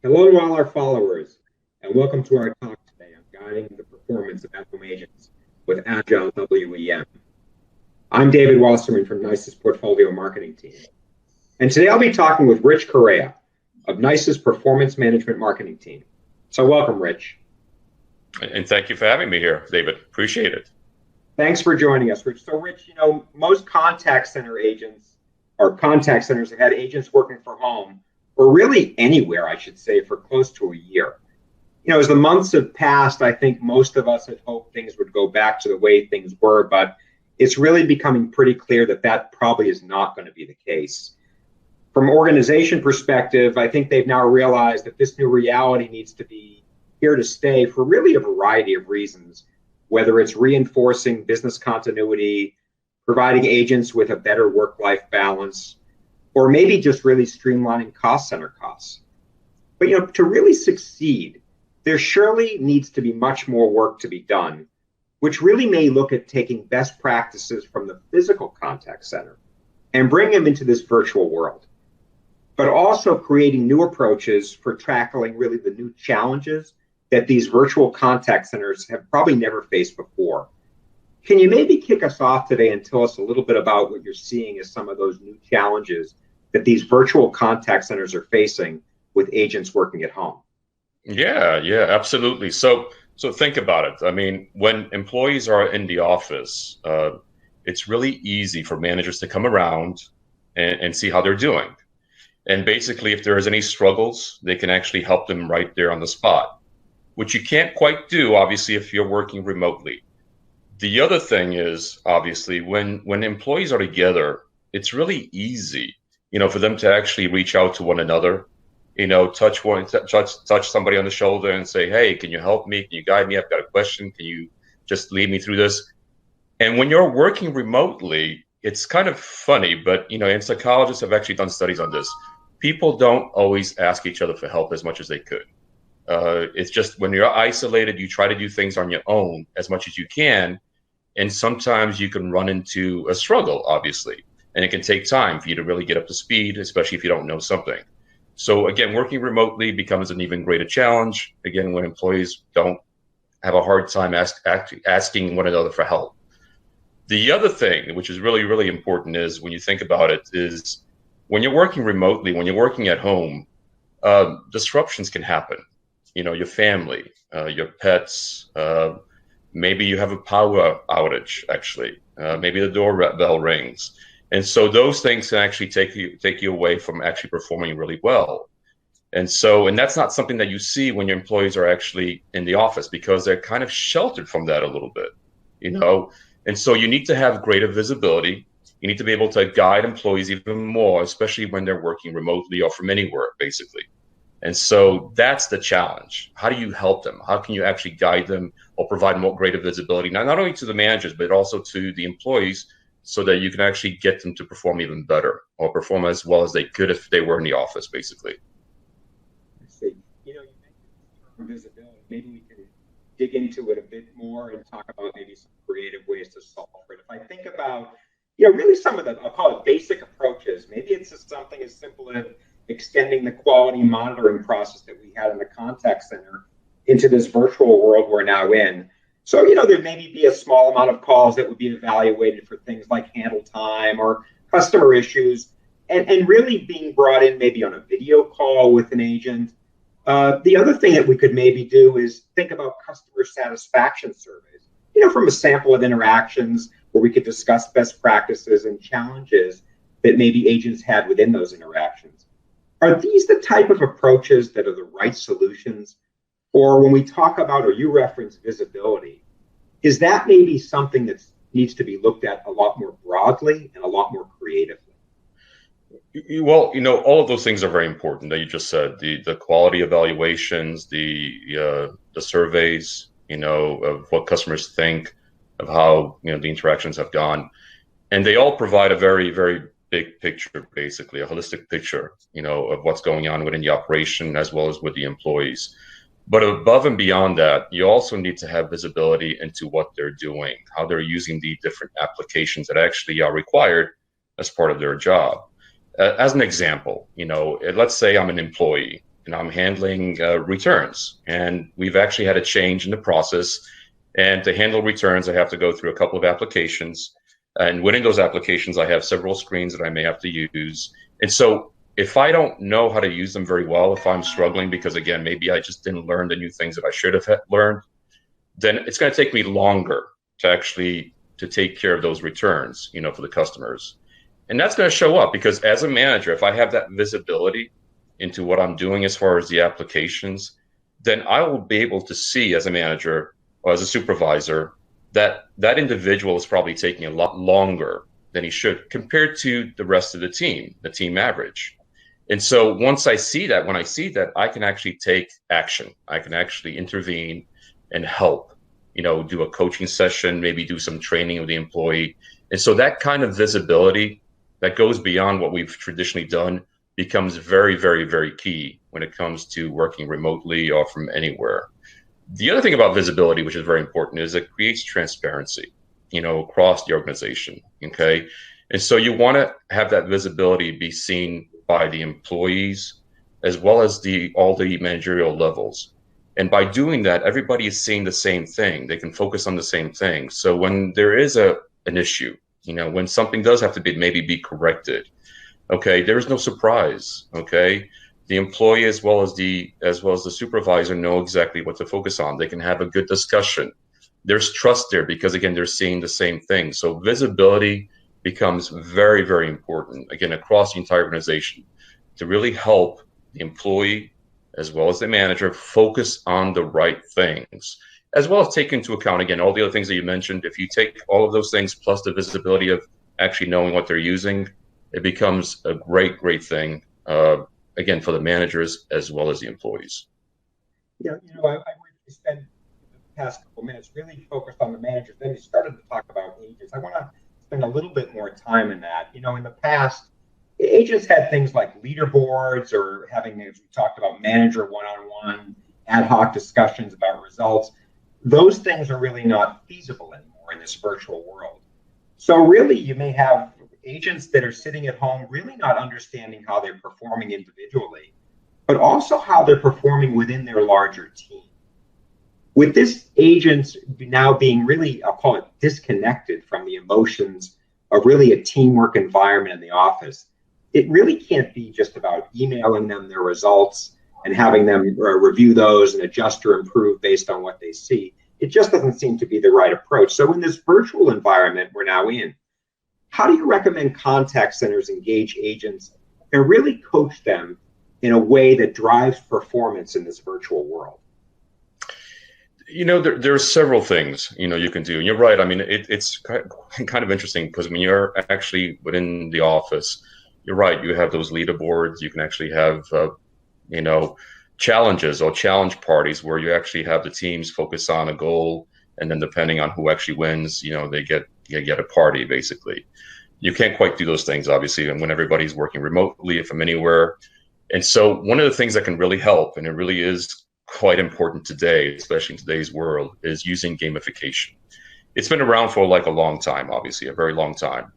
Hello to all our followers, and welcome to our talk today on guiding the performance of at-home agents with Agile WEM. I'm David Wasserman from NICE's Portfolio Marketing Team, and today I'll be talking with Rich Correa of NICE's Performance Management Marketing Team. So welcome, Rich. And thank you for having me here, David. Appreciate it. Thanks for joining us, Rich. So, Rich, most contact center agents or contact centers have had agents working from home or really anywhere, I should say, for close to a year. As the months have passed, I think most of us had hoped things would go back to the way things were, but it's really becoming pretty clear that that probably is not going to be the case. From an organization perspective, I think they've now realized that this new reality needs to be here to stay for really a variety of reasons, whether it's reinforcing business continuity, providing agents with a better work-life balance, or maybe just really streamlining cost center costs. But to really succeed, there surely needs to be much more work to be done, which really may look at taking best practices from the physical contact center and bring them into this virtual world, but also creating new approaches for tackling really the new challenges that these virtual contact centers have probably never faced before. Can you maybe kick us off today and tell us a little bit about what you're seeing as some of those new challenges that these virtual contact centers are facing with agents working at home? Yeah, absolutely. So think about it. I mean, when employees are in the office, it's really easy for managers to come around and see how they're doing. And basically, if there's any struggles, they can actually help them right there on the spot, which you can't quite do, obviously, if you're working remotely. The other thing is, obviously, when employees are together, it's really easy, for them to actually reach out to one another, touch somebody on the shoulder and say, hey, can you help me? Can you guide me? I've got a question. Can you just lead me through this? And when you're working remotely, it's kind of funny, but, and psychologists have actually done studies on this. People don't always ask each other for help as much as they could. It's just when you're isolated, you try to do things on your own as much as you can. And sometimes you can run into a struggle, obviously, and it can take time for you to really get up to speed, especially if you don't know something. So again, working remotely becomes an even greater challenge, again, when employees don't have a hard time asking one another for help. The other thing, which is really, really important, is when you think about it, is when you're working remotely, when you're working at home, disruptions can happen. Your family, your pets, maybe you have a power outage, actually. Maybe the doorbell rings. And so those things can actually take you away from actually performing really well. And that's not something that you see when your employees are actually in the office, because they're kind of sheltered from that a little bit, And so you need to have greater visibility. You need to be able to guide employees even more, especially when they're working remotely or from anywhere, basically. And so that's the challenge. How do you help them? How can you actually guide them or provide more greater visibility, not only to the managers, but also to the employees, so that you can actually get them to perform even better or perform as well as they could if they were in the office, basically. I see. You mentioned visibility. Maybe we can dig into it a bit more and talk about maybe some creative ways to solve it. If I think about, really some of the, I'll call it basic approaches, maybe it's just something as simple as extending the quality monitoring process that we had in the contact center into this virtual world we're now in. So, there maybe be a small amount of calls that would be evaluated for things like handle time or customer issues, and really being brought in maybe on a video call with an agent. The other thing that we could maybe do is think about customer satisfaction surveys, from a sample of interactions where we could discuss best practices and challenges that maybe agents had within those interactions. Are these the type of approaches that are the right solutions? Or when we talk about, or you reference visibility, is that maybe something that needs to be looked at a lot more broadly and a lot more creatively? Well, all of those things are very important that you just said. The quality evaluations, the surveys, of what customers think of how the interactions have gone, and they all provide a very, very big picture, basically a holistic picture, of what's going on within the operation as well as with the employees. But above and beyond that, you also need to have visibility into what they're doing, how they're using the different applications that actually are required as part of their job. As an example, let's say I'm an employee and I'm handling returns. And we've actually had a change in the process. And to handle returns, I have to go through a couple of applications. And within those applications, I have several screens that I may have to use. And so if I don't know how to use them very well, if I'm struggling because, again, maybe I just didn't learn the new things that I should have learned, then it's going to take me longer to actually to take care of those returns, for the customers. And that's going to show up because as a manager, if I have that visibility into what I'm doing as far as the applications, then I will be able to see as a manager or as a supervisor that that individual is probably taking a lot longer than he should compared to the rest of the team average. And so once I see that, when I see that, I can actually take action. I can actually intervene and help, do a coaching session, maybe do some training of the employee. And so that kind of visibility that goes beyond what we've traditionally done becomes very, very, very key when it comes to working remotely or from anywhere. The other thing about visibility, which is very important, is it creates transparency, across the organization. Okay. And so you want to have that visibility be seen by the employees as well as all the managerial levels. And by doing that, everybody is seeing the same thing. They can focus on the same thing. So when there is an issue, when something does have to be corrected, okay, there's no surprise. Okay. The employee as well as the supervisor know exactly what to focus on. They can have a good discussion. There's trust there because, again, they're seeing the same thing. So visibility becomes very, very important, again, across the entire organization to really help the employee as well as the manager focus on the right things, as well as take into account, again, all the other things that you mentioned. If you take all of those things plus the visibility of actually knowing what they're using, it becomes a great, great thing, again, for the managers as well as the employees. I really spent the past couple minutes really focused on the managers. Then you started to talk about agents. I want to spend a little bit more time in that. In the past, agents had things like leaderboards or having, as we talked about, manager one-on-one, ad hoc discussions about results. Those things are really not feasible anymore in this virtual world. So really, you may have agents that are sitting at home really not understanding how they're performing individually, but also how they're performing within their larger team. With this agents now being really, I'll call it, disconnected from the emotions of really a teamwork environment in the office, it really can't be just about emailing them their results and having them review those and adjust or improve based on what they see. It just doesn't seem to be the right approach. So in this virtual environment we're now in, how do you recommend contact centers engage agents and really coach them in a way that drives performance in this virtual world? There are several things, you can do. And you're right. I mean, it's kind of interesting because when you're actually within the office, you're right. You have those leaderboards. You can actually have, challenges or challenge parties where you actually have the teams focus on a goal. And then depending on who actually wins, they get a party, basically. You can't quite do those things, obviously, and when everybody's working remotely from anywhere. And so one of the things that can really help, and it really is quite important today, especially in today's world, is using gamification. It's been around for a long time, obviously, a very long time.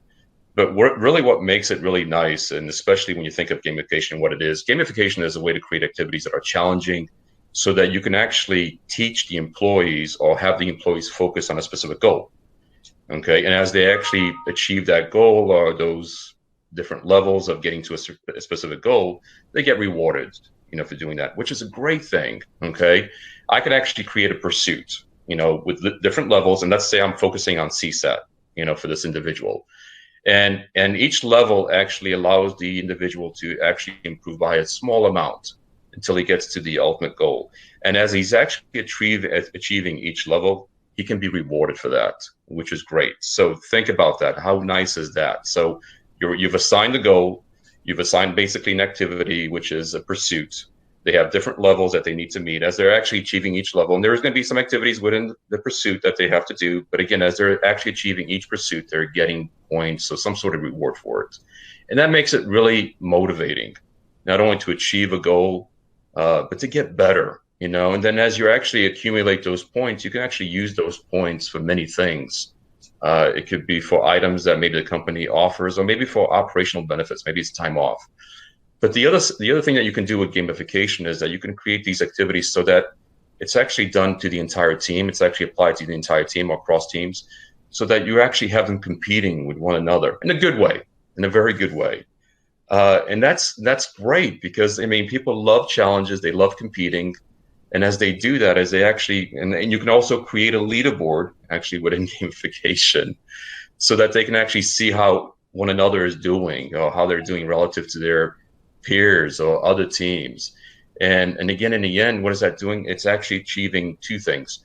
But what makes it really nice, and especially when you think of gamification, what it is, gamification is a way to create activities that are challenging so that you can actually teach the employees or have the employees focus on a specific goal. Okay, and as they actually achieve that goal or those different levels of getting to a specific goal, they get rewarded, for doing that, which is a great thing. Okay, I could actually create a pursuit, with different levels, and let's say I'm focusing on CSAT, for this individual, and each level actually allows the individual to actually improve by a small amount until he gets to the ultimate goal. And as he's actually achieving each level, he can be rewarded for that, which is great. So think about that. How nice is that? So you've assigned a goal. You've assigned basically an activity, which is a pursuit. They have different levels that they need to meet as they're actually achieving each level. And there's going to be some activities within the pursuit that they have to do. But again, as they're actually achieving each pursuit, they're getting points, so some sort of reward for it. And that makes it really motivating, not only to achieve a goal, but to get better. And then as you actually accumulate those points, you can actually use those points for many things. It could be for items that maybe the company offers, or maybe for operational benefits. Maybe it's time off. But the other thing that you can do with gamification is that you can create these activities so that it's actually done to the entire team. It's actually applied to the entire team or cross teams, so that you actually have them competing with one another in a good way, in a very good way. And that's great, because I mean, people love challenges, they love competing, and as they do that, as they actually, and you can also create a leaderboard actually within gamification, so that they can actually see how one another is doing, or how they're doing relative to their peers or other teams. And again, in the end, what is that doing? It's actually achieving two things.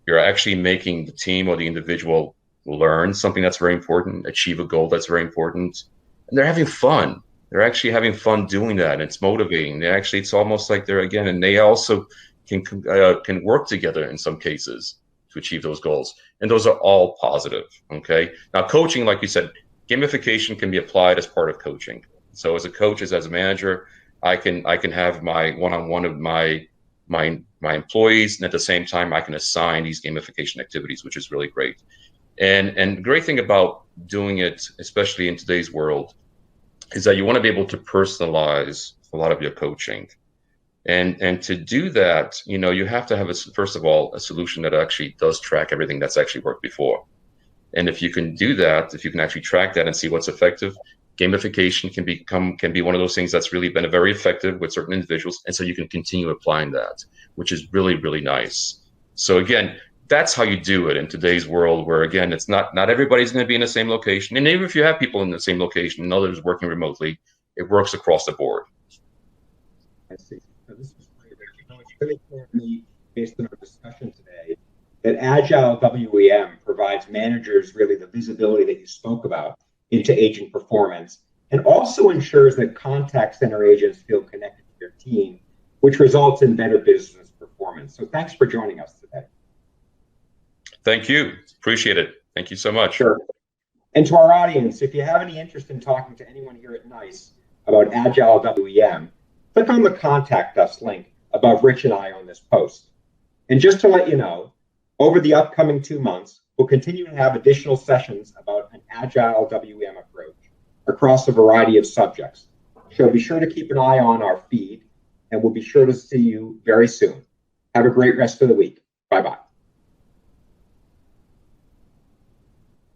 You're actually making the team or the individual learn something that's very important, achieve a goal that's very important, and they're having fun. They're actually having fun doing that, and it's motivating. They actually, it's almost like they're, again, and they also can work together in some cases to achieve those goals, and those are all positive. Okay. Now, coaching, like you said, gamification can be applied as part of coaching. So, as a coach, as a manager, I can have my one-on-one of my employees, and at the same time, I can assign these gamification activities, which is really great. And the great thing about doing it, especially in today's world, is that you want to be able to personalize a lot of your coaching. And to do that, you have to have, first of all, a solution that actually does track everything that's actually worked before. And if you can do that, if you can actually track that and see what's effective, gamification can be one of those things that's really been very effective with certain individuals. And so you can continue applying that, which is really, really nice. So again, that's how you do it in today's world, where again, it's not everybody's going to be in the same location. And even if you have people in the same location and others working remotely, it works across the board. I see. So this is great. It's really clear to me, based on our discussion today, that Agile WEM provides managers really the visibility that you spoke about into agent performance, and also ensures that contact center agents feel connected to their team, which results in better business performance. So thanks for joining us today. Thank you. Appreciate it. Thank you so much. Sure. And to our audience, if you have any interest in talking to anyone here at NICE about Agile WEM, click on the Contact Us link above Rich and I on this post. And just to let you know, over the upcoming 2 months, we'll continue to have additional sessions about an Agile WEM approach across a variety of subjects. So be sure to keep an eye on our feed, and we'll be sure to see you very soon. Have a great rest of the week. Bye-bye.